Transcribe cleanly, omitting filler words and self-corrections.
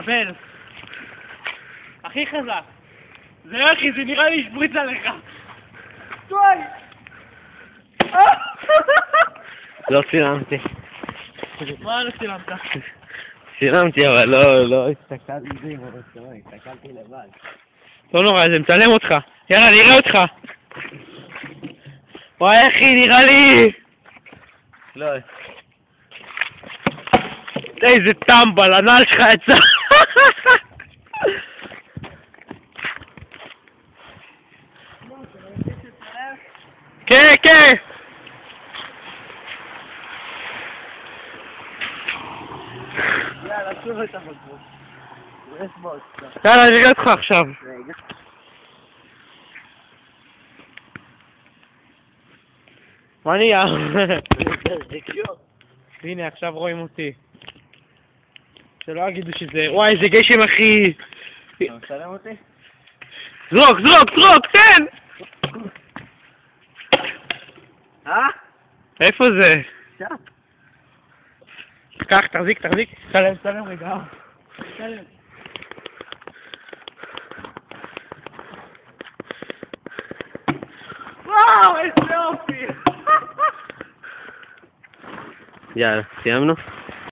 קבל. הכי חזק. זה אחי, זה נראה לי השפריץ עליך. טוי! לא צילמתי. מה לא צילמת? צילמתי, אבל לא הסתכלתי הסתכלתי לבד. לא נורא, זה מצלם אותך. יאללה, נראה אותך. וואי אחי, נראה לי... לא. איזה טמבל, הנעל שלך יצא. כן, כן. יאללה, שוב את הבקבוק. יאללה, אני אראה אותך עכשיו. רגע. מה נהיה? הנה, עכשיו רואים אותי. שלא יגידו שזה... וואי, איזה גשם אחי. אתה מצלם אותי? זרוק, זרוק, זרוק, תן! איפה זה? שם. קח, תחזיק, תחזיק. צלם רגע. צלם. וואו, איזה יופי! יאללה, סיימנו?